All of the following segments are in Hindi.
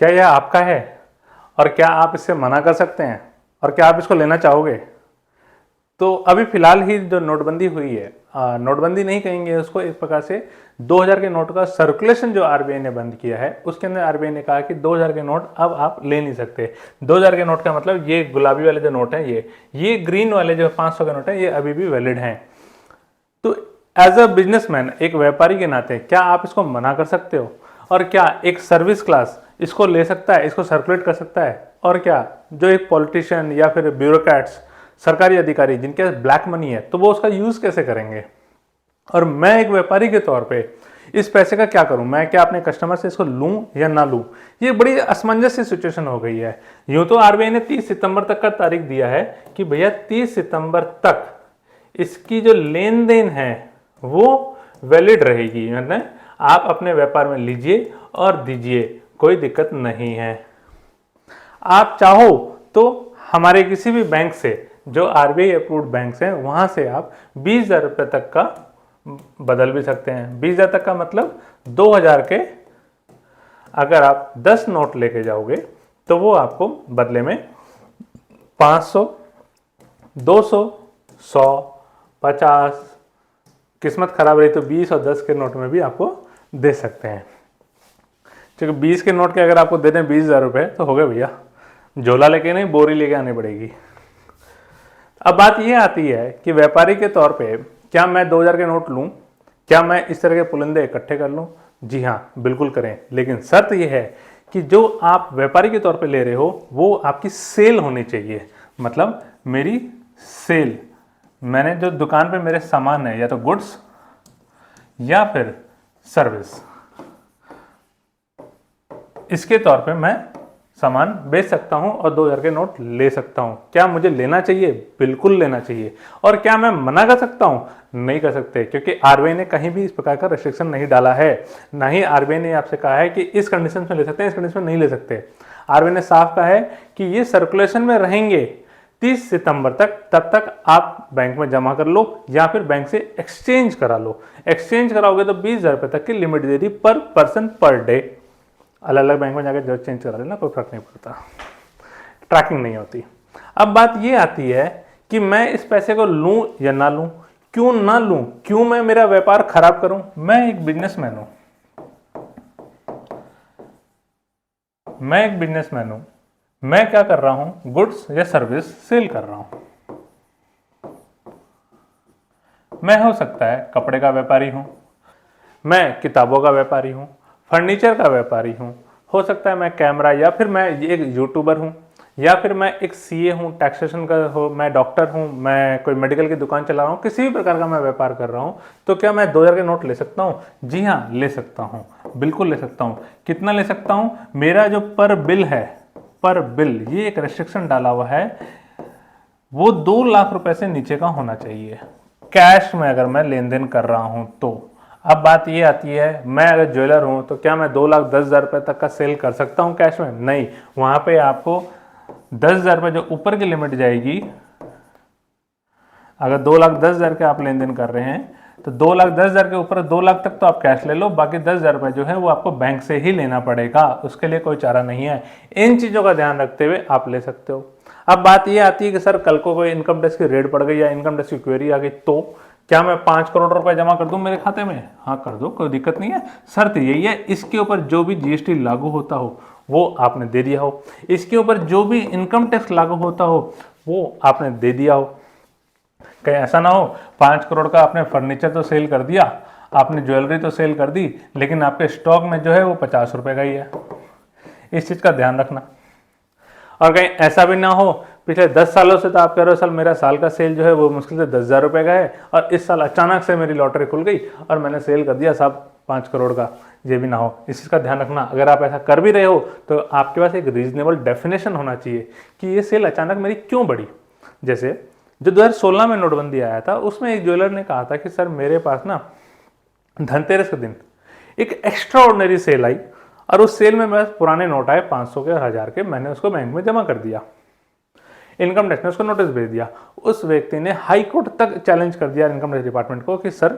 क्या यह आपका है और क्या आप इससे मना कर सकते हैं और क्या आप इसको लेना चाहोगे? तो अभी फिलहाल ही जो नोटबंदी हुई है, नोटबंदी नहीं कहेंगे उसको, एक प्रकार से 2000 के नोट का सर्कुलेशन जो आरबीआई ने बंद किया है, उसके अंदर आरबीआई ने कहा कि 2000 के नोट अब आप ले नहीं सकते। 2000 के नोट का मतलब ये गुलाबी वाले जो नोट हैं, ये ग्रीन वाले जो 500 के नोट हैं, ये अभी भी वैलिड हैं। तो एज अ बिजनेसमैन, एक व्यापारी के नाते क्या आप इसको मना कर सकते हो? और क्या एक सर्विस क्लास इसको ले सकता है, इसको सर्कुलेट कर सकता है? और क्या जो एक पॉलिटिशियन या फिर ब्यूरोक्रेट्स, सरकारी अधिकारी जिनके पास ब्लैक मनी है, तो वो उसका यूज कैसे करेंगे? और मैं एक व्यापारी के तौर पे इस पैसे का क्या करूं? मैं क्या अपने कस्टमर से इसको लूं या ना लूं? ये बड़ी असमंजस सी सिचुएशन हो गई है। यूं तो आरबीआई ने 30 सितंबर तक का तारीख दिया है कि भैया 30 सितंबर तक इसकी जो लेन देन है वो वैलिड रहेगी, मतलब आप अपने व्यापार में लीजिए और दीजिए, कोई दिक्कत नहीं है। आप चाहो तो हमारे किसी भी बैंक से, जो आरबीआई अप्रूव्ड बैंक हैं, वहां से आप 20,000 रुपये तक का बदल भी सकते हैं। 20,000 तक का मतलब 2000 के अगर आप 10 नोट लेके जाओगे तो वो आपको बदले में 500, 200, 100, 50, किस्मत खराब रही तो 20 और 10 के नोट में भी आपको दे सकते हैं। क्योंकि 20 के नोट के अगर आपको दे दें 20,000 रुपये तो हो गए भैया, झोला लेके नहीं बोरी लेके आनी पड़ेगी। अब बात यह आती है कि व्यापारी के तौर पे क्या मैं 2000 के नोट लूं? क्या मैं इस तरह के पुलिंदे इकट्ठे कर लूं? जी हाँ, बिल्कुल करें, लेकिन शर्त यह है कि जो आप व्यापारी के तौर पे ले रहे हो वो आपकी सेल होनी चाहिए। मतलब मेरी सेल, मैंने जो दुकान पे मेरे सामान है, या तो गुड्स या फिर सर्विस, इसके तौर पे मैं सामान बेच सकता हूं और 2000 के नोट ले सकता हूं। क्या मुझे लेना चाहिए? बिल्कुल लेना चाहिए। और क्या मैं मना कर सकता हूं? नहीं कर सकते, क्योंकि आरबीआई ने कहीं भी इस प्रकार का रेस्ट्रिक्शन नहीं डाला है। ना ही आरबीआई ने आपसे कहा है कि इस कंडीशन में ले सकते हैं, इस कंडीशन में नहीं ले सकते। आरबीआई ने साफ कहा है कि ये सर्कुलेशन में रहेंगे 30 सितंबर तक, तब तक आप बैंक में जमा कर लो या फिर बैंक से एक्सचेंज करा लो। एक्सचेंज कराओगे तो 20,000 रुपये तक की लिमिट दे दी पर पर्सन पर डे। अलग अलग बैंक में जाकर जो चेंज करा लेना, कोई फर्क नहीं पड़ता, ट्रैकिंग नहीं होती। अब बात ये आती है कि मैं इस पैसे को लूं या ना लूं। क्यों ना लूं? क्यों मैं मेरा व्यापार खराब करूं? मैं एक बिजनेसमैन हूं, मैं क्या कर रहा हूं? गुड्स या सर्विस सेल कर रहा हूं। मैं हो सकता है कपड़े का व्यापारी हूं, मैं किताबों का व्यापारी हूं, फर्नीचर का व्यापारी हूं, हो सकता है मैं कैमरा, या फिर मैं एक यूट्यूबर हूं, या फिर मैं एक सीए हूं, टैक्सेशन का हो, मैं डॉक्टर हूं, मैं कोई मेडिकल की दुकान चला रहा हूं, किसी भी प्रकार का मैं व्यापार कर रहा हूं। तो क्या मैं 2000 के नोट ले सकता हूं? जी हाँ, ले सकता हूं, बिल्कुल ले सकता हूं। कितना ले सकता हूं? मेरा जो पर बिल है, पर बिल, ये एक रेस्ट्रिक्शन डाला हुआ है, वो 2 लाख रुपए से नीचे का होना चाहिए कैश में, अगर मैं लेन देन कर रहा हूं तो। अब बात ये आती है, मैं अगर ज्वेलर हूं तो क्या मैं 2,10,000 रुपए तक का सेल कर सकता हूं कैश में? नहीं, वहां पे आपको 10,000 रुपए जो ऊपर की लिमिट जाएगी, अगर 2,10,000 के आप लेन देन कर रहे हैं तो 2,10,000 के ऊपर 2 लाख तक तो आप कैश ले लो, बाकी 10,000 रुपए जो है वो आपको बैंक से ही लेना पड़ेगा, उसके लिए कोई चारा नहीं है। इन चीजों का ध्यान रखते हुए आप ले सकते हो। अब बात ये आती है कि सर कल को कोई इनकम टैक्स की रेड पड़ गई या इनकम टैक्स की क्वेरी आ गई, तो क्या मैं 5 करोड़ रुपए जमा कर दूं मेरे खाते में? हाँ, कर दो, कोई दिक्कत नहीं है। शर्त यही है, इसके ऊपर जो भी जीएसटी लागू होता हो वो आपने दे दिया हो, इसके ऊपर जो भी इनकम टैक्स लागू होता हो वो आपने दे दिया हो। कहीं ऐसा ना हो 5 करोड़ का आपने फर्नीचर तो सेल कर दिया, आपने ज्वेलरी तो सेल कर दी, लेकिन आपके स्टॉक में जो है वो 50 रुपए का ही है। इस चीज का ध्यान रखना। और कहीं ऐसा भी ना हो, पिछले 10 सालों से तो आप कह रहे हो सर मेरा साल का सेल जो है वो मुश्किल से 10,000 रुपए का है, और इस साल अचानक से मेरी लॉटरी खुल गई और मैंने सेल कर दिया साहब 5 करोड़ का। ये भी ना हो, इस चीज़ का ध्यान रखना। अगर आप ऐसा कर भी रहे हो तो आपके पास एक रीजनेबल डेफिनेशन होना चाहिए कि ये सेल अचानक मेरी क्यों बढ़ी। जैसे जो 2016 में नोटबंदी आया था, उसमें एक ज्वेलर ने कहा था कि सर मेरे पास ना धनतेरस के दिन एक एक्स्ट्रा ऑर्डिनरी सेल आई, और उस सेल में बस पुराने नोट आए 500 के और 1000 के, मैंने उसको बैंक में जमा कर दिया। इनकम टैक्स ने उसको नोटिस भेज दिया। उस व्यक्ति ने हाई कोर्ट तक चैलेंज कर दिया इनकम टैक्स डिपार्टमेंट को कि सर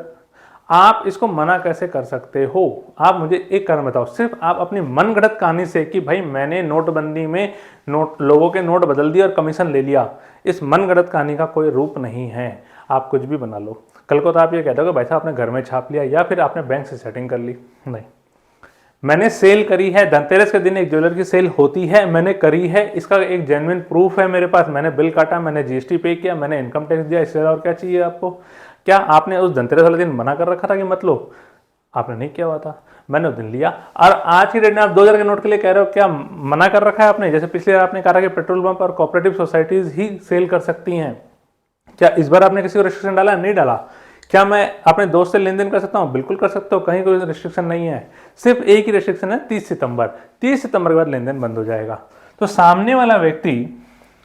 आप इसको मना कैसे कर सकते हो? आप मुझे एक कारण बताओ, सिर्फ आप अपनी मनगढ़ंत कहानी से कि भाई मैंने नोटबंदी में लोगों के नोट बदल दिए और कमीशन ले लिया, इस मनगढ़ंत कहानी का कोई रूप नहीं है। आप कुछ भी बना लो, कल को तो आप ये कहते हो कि भाई साहब आपने घर में छाप लिया या फिर आपने बैंक से सेटिंग कर ली। नहीं, मैंने सेल करी है, धनतेरस के दिन एक ज्वेलर की सेल होती है, मैंने करी है, इसका एक जेन्युइन प्रूफ है मेरे पास, मैंने बिल काटा, मैंने जीएसटी पे किया, मैंने इनकम टैक्स दिया, इससे और क्या चाहिए आपको? क्या आपने उस धनतेरस वाले दिन मना कर रखा था कि मत लो? आपने नहीं किया हुआ था, मैंने उस दिन लिया। और आज की डेट में आप 2000 के नोट के लिए कह रहे हो, क्या मना कर रखा है आपने? जैसे पिछले बार आपने कहा कि पेट्रोल पंप और कोऑपरेटिव सोसाइटीज ही सेल कर सकती हैं, क्या इस बार आपने किसी को रिस्ट्रिक्शन डाला? नहीं डाला। क्या मैं अपने दोस्त से लेन देन कर सकता हूं? बिल्कुल कर सकता हूं, कहीं कोई रिस्ट्रिक्शन नहीं है। सिर्फ एक ही रिस्ट्रिक्शन है, 30 सितंबर। 30 सितंबर के बाद लेन देन बंद हो जाएगा। तो सामने वाला व्यक्ति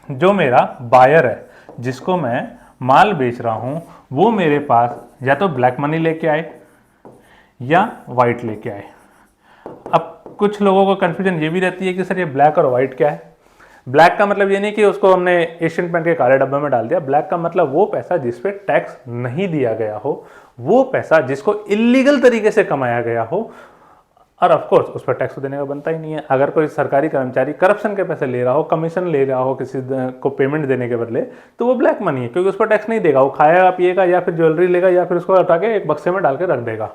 जो मेरा बायर है, जिसको मैं माल बेच रहा हूं, वो मेरे पास या तो ब्लैक मनी लेके आए या वाइट लेके आए। अब कुछ लोगों को कंफ्यूजन ये भी रहती है कि सर ये ब्लैक और वाइट क्या है? ब्लैक का मतलब ये नहीं कि उसको हमने एशियन पेंट के काले डब्बे में डाल दिया। ब्लैक का मतलब वो पैसा जिस पे टैक्स नहीं दिया गया हो, वो पैसा जिसको इलीगल तरीके से कमाया गया हो, और ऑफ कोर्स उस पर टैक्स तो देने का बनता ही नहीं है। अगर कोई सरकारी कर्मचारी करप्शन के पैसे ले रहा हो, कमीशन ले रहा हो किसी को पेमेंट देने के बदले, तो वो ब्लैक मनी है, क्योंकि उस पर टैक्स नहीं देगा। वो खाएगा पिएगा या फिर ज्वेलरी लेगा या फिर उसको उठा के एक बक्से में डाल के रख देगा।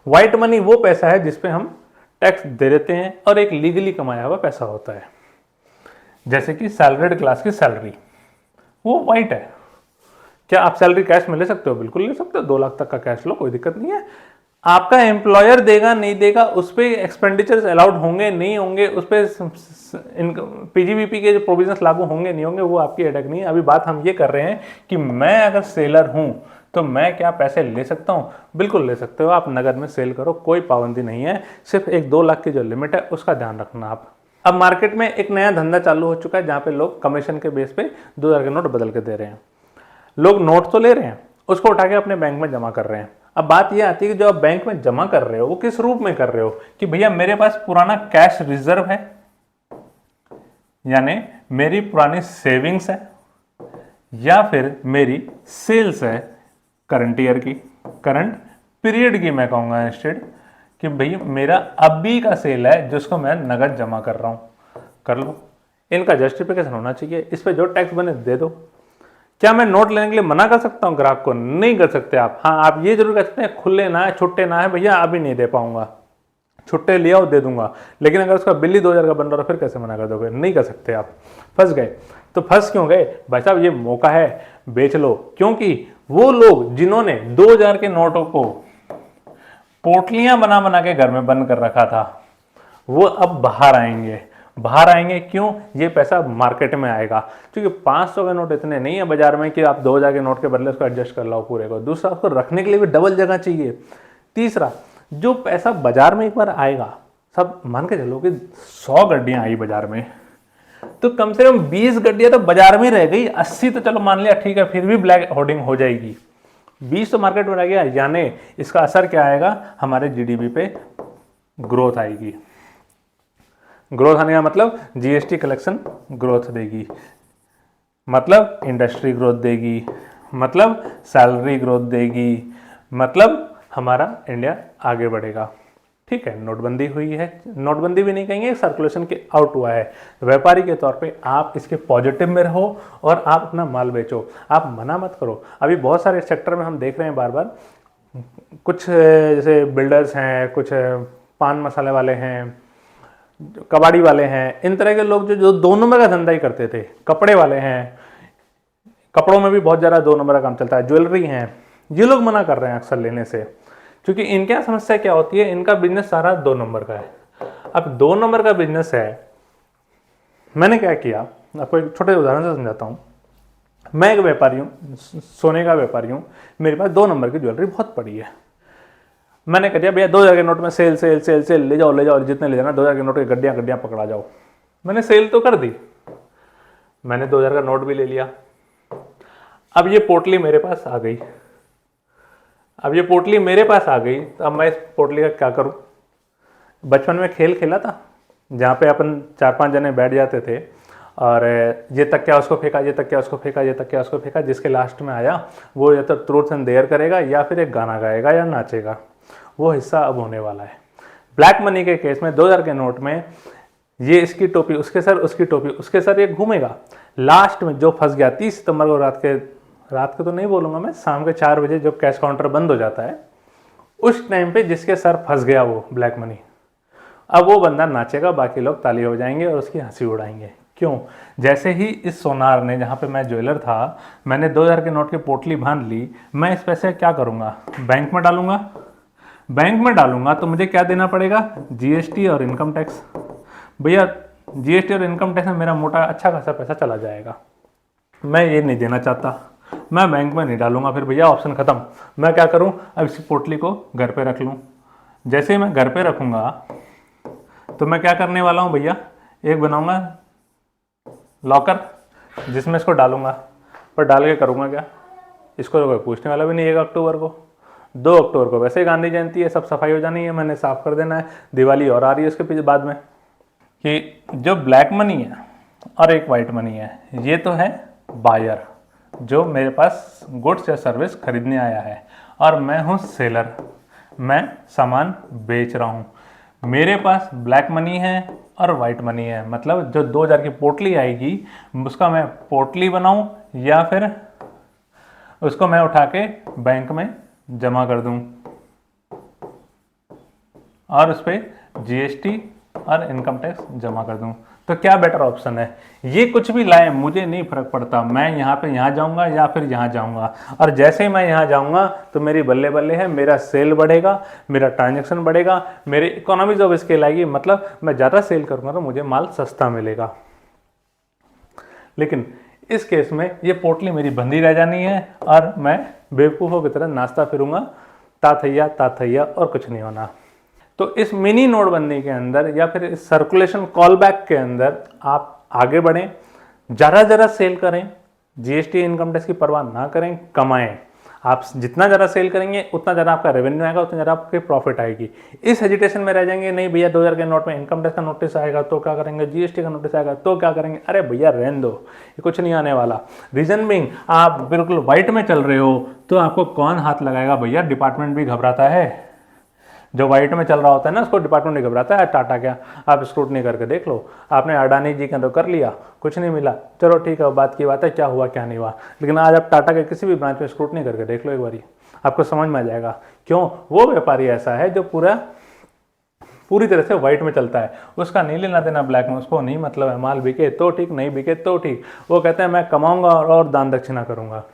व्हाइट मनी वो पैसा है जिसपे हम टैक्स दे देते हैं और एक लीगली कमाया हुआ पैसा होता है। जैसे कि सैलरीड क्लास की सैलरी, वो वाइट है। क्या आप सैलरी कैश में ले सकते हो? बिल्कुल ले सकते हो, 2 लाख तक का कैश लो, कोई दिक्कत नहीं है। आपका एम्प्लॉयर देगा नहीं देगा, उस पर एक्सपेंडिचर्स अलाउड होंगे नहीं होंगे, उस पर पीजीबीपी के जो प्रोविजंस लागू होंगे नहीं होंगे, वो आपकी हेडेक नहीं है। अभी बात हम ये कर रहे हैं कि मैं अगर सेलर हूं तो मैं क्या पैसे ले सकता हूं? बिल्कुल ले सकते हो, आप नगद में सेल करो, कोई पाबंदी नहीं है। सिर्फ एक 2 लाख की जो लिमिट है उसका ध्यान रखना आप। अब मार्केट में एक नया धंधा चालू हो चुका है जहां पे लोग कमीशन के बेस पे 2000 के नोट बदल के दे रहे हैं। लोग नोट तो ले रहे हैं, उसको उठा के अपने बैंक में जमा कर रहे हैं। अब बात यह आती है कि जो आप बैंक में जमा कर रहे हो वो किस रूप में कर रहे हो? कि भैया मेरे पास पुराना कैश रिजर्व है, यानी मेरी पुरानी सेविंग्स है, या फिर मेरी सेल्स है करंट ईयर की, करंट पीरियड की मैं कहूंगा इंस्टेड, कि भैया मेरा अभी का सेल है जिसको मैं नगद जमा कर रहा हूं। कर लो, इनका जस्टिफिकेशन होना चाहिए, इस पे जो टैक्स बने दे दो। क्या मैं नोट लेने के लिए मना कर सकता हूं ग्राहक को? नहीं कर सकते आप। हाँ, आप ये जरूर कह सकते हैं खुले ना है, छुट्टे ना है, भैया अभी नहीं दे पाऊंगा, छुट्टे ले आओ दे दूंगा। लेकिन अगर उसका बिल ही 2000 का बन रहा है फिर कैसे मना कर दोगे? नहीं कर सकते आप, फंस गए। तो फंस क्यों गए भाई साहब? ये मौका है, बेच लो। क्योंकि वो लोग जिन्होंने 2000 के नोटों को पोटलियां बना बना के घर में बंद कर रखा था, वो अब बाहर आएंगे। बाहर आएंगे क्यों? ये पैसा मार्केट में आएगा, क्योंकि 500 के नोट इतने नहीं है बाजार में कि आप 2000 के नोट के बदले उसको एडजस्ट कर लो पूरे को। दूसरा, उसको रखने के लिए भी डबल जगह चाहिए। तीसरा, जो पैसा बाजार में एक बार आएगा, सब मान के चलो कि 100 गड्डियां आई बाजार में, तो कम से कम 20 गड्डियां तो बाजार में रह गई। 80 तो चलो मान लिया ठीक है, फिर भी ब्लैक होर्डिंग हो जाएगी। 20 तो मार्केट में रह गया, यानी इसका असर क्या आएगा? हमारे जीडीपी पे ग्रोथ आएगी। ग्रोथ आने का मतलब जीएसटी कलेक्शन ग्रोथ देगी, मतलब इंडस्ट्री ग्रोथ देगी, मतलब सैलरी ग्रोथ देगी, मतलब हमारा इंडिया आगे बढ़ेगा। ठीक है, नोटबंदी हुई है, नोटबंदी भी नहीं कहेंगे, सर्कुलेशन के आउट हुआ है। व्यापारी के तौर पे आप इसके पॉजिटिव में रहो और आप अपना माल बेचो, आप मना मत करो। अभी बहुत सारे सेक्टर में हम देख रहे हैं बार बार, कुछ जैसे बिल्डर्स हैं, कुछ पान मसाले वाले हैं, कबाड़ी वाले हैं, इन तरह के लोग जो 2 नंबर का धंधा ही करते थे। कपड़े वाले हैं, कपड़ों में भी बहुत ज़्यादा 2 नंबर का काम चलता है। ज्वेलरी हैं, ये लोग मना कर रहे हैं अक्सर लेने से, क्योंकि इनके यहाँ समस्या क्या होती है, इनका बिजनेस सारा 2 नंबर का है। अब 2 नंबर का बिजनेस है, मैंने क्या किया आपको एक छोटे उदाहरण से समझाता हूँ। मैं एक व्यापारी हूँ, सोने का व्यापारी हूँ, मेरे पास 2 नंबर की ज्वेलरी बहुत पड़ी है। मैंने कह दिया भैया 2000 के नोट में सेल सेल सेल सेल, ले जाओ जितने ले जाना, 2000 के नोट की गड्डियाँ पकड़ा जाओ। मैंने सेल तो कर दी, मैंने 2000 का नोट भी ले लिया। अब ये पोटली मेरे पास आ गई, तो अब मैं इस पोटली का क्या करूं? बचपन में खेल खेला था जहाँ पे अपन 4-5 जने बैठ जाते थे और ये तकिया उसको फेंका, ये तकिया उसको फेंका, ये तकिया उसको फेंका, जिसके लास्ट में आया वो या तो ट्रूथ एंड डेयर करेगा या फिर एक गाना गाएगा या नाचेगा। वो हिस्सा अब होने वाला है। ब्लैक मनी के केस में 2000 के नोट में ये इसकी टोपी उसके सर, उसकी टोपी उसके सर, ये घूमेगा। लास्ट में जो फंस गया 30 सितंबर को रात के तो नहीं बोलूँगा मैं, शाम के 4 बजे जब कैश काउंटर बंद हो जाता है, उस टाइम पे जिसके सर फंस गया वो ब्लैक मनी, अब वो बंदा नाचेगा, बाकी लोग ताली हो जाएंगे और उसकी हंसी उड़ाएंगे। क्यों? जैसे ही इस सोनार ने, जहाँ पे मैं ज्वेलर था, मैंने 2000 के नोट की पोटली बांध ली, मैं इस पैसे क्या करूँगा? बैंक में डालूंगा। बैंक में डालूंगा तो मुझे क्या देना पड़ेगा? जीएसटी और इनकम टैक्स। भैया जीएसटी और इनकम टैक्स में मेरा मोटा अच्छा खासा पैसा चला जाएगा। मैं ये नहीं देना चाहता, मैं बैंक में नहीं डालूंगा। फिर भैया ऑप्शन ख़त्म। मैं क्या करूं? अब इस पोटली को घर पे रख लूं। जैसे ही मैं घर पे रखूंगा तो मैं क्या करने वाला हूं भैया? एक बनाऊंगा लॉकर जिसमें इसको डालूंगा। पर डाल के करूंगा क्या? इसको तो कोई पूछने वाला भी नहीं। 1 अक्टूबर को, 2 अक्टूबर को वैसे ही गांधी जयंती है, सब सफाई हो जानी है, मैंने साफ कर देना है। दिवाली और आ रही है उसके पीछे बाद में। कि जो ब्लैक मनी है और एक वाइट मनी है, ये तो है बायर जो मेरे पास गुड्स या सर्विस खरीदने आया है, और मैं हूँ सेलर, मैं सामान बेच रहा हूँ। मेरे पास ब्लैक मनी है और वाइट मनी है, मतलब जो 2000 की पोटली आएगी उसका मैं पोटली बनाऊं या फिर उसको मैं उठा के बैंक में जमा कर दूं और उस पर जीएसटी और इनकम टैक्स जमा कर दूं। तो क्या बेटर ऑप्शन है? ये कुछ भी लाए मुझे नहीं फर्क पड़ता, मैं यहाँ पे यहाँ जाऊँगा या फिर यहाँ जाऊँगा, और जैसे ही मैं यहाँ जाऊँगा तो मेरी बल्ले बल्ले है, मेरा सेल बढ़ेगा, मेरा ट्रांजैक्शन बढ़ेगा, मेरी इकोनॉमीज ऑफ स्केल आएगी, मतलब मैं ज़्यादा सेल करूँगा तो मुझे माल सस्ता मिलेगा। लेकिन इस केस में ये पोटली मेरी बंदी रह जानी है और मैं बेवकूफ़ों की तरह नाचता फिरूँगा, ताथैया और कुछ नहीं होना। तो इस मिनी नोटबंदी के अंदर या फिर इस सर्कुलेशन कॉल बैक के अंदर आप आगे बढ़ें, ज़रा सेल करें, जीएसटी इनकम टैक्स की परवाह ना करें, कमाएं। आप जितना ज़्यादा सेल करेंगे उतना ज़्यादा आपका रेवेन्यू आएगा, उतना ज़्यादा आपकी प्रॉफिट आएगी। इस हेजिटेशन में रह जाएंगे, नहीं भैया 2000 के नोट में इनकम टैक्स का नोटिस आएगा तो क्या करेंगे, जीएसटी का नोटिस आएगा तो क्या करेंगे। अरे भैया रहने दो, ये कुछ नहीं आने वाला। रीजन बीइंग, आप बिल्कुल वाइट में चल रहे हो तो आपको कौन हाथ लगाएगा भैया? डिपार्टमेंट भी घबराता है। जो वाइट में चल रहा होता है ना, उसको डिपार्टमेंट नहीं घबराता है। टाटा क्या, आप स्क्रूटनी करके देख लो। आपने अडानी जी के तो कर लिया, कुछ नहीं मिला, चलो ठीक है, बात की बात है, क्या हुआ क्या नहीं हुआ। लेकिन आज आप टाटा के किसी भी ब्रांच में स्क्रूटनी करके देख लो एक बारी, आपको समझ में आ जाएगा। क्यों? वो व्यापारी ऐसा है जो पूरी तरह से व्हाइट में चलता है, उसका नहीं लेना देना ब्लैक में, उसको नहीं मतलब है। माल बिके तो ठीक, नहीं बिके तो ठीक। वो कहते हैं मैं कमाऊंगा और दान दक्षिणा करूंगा।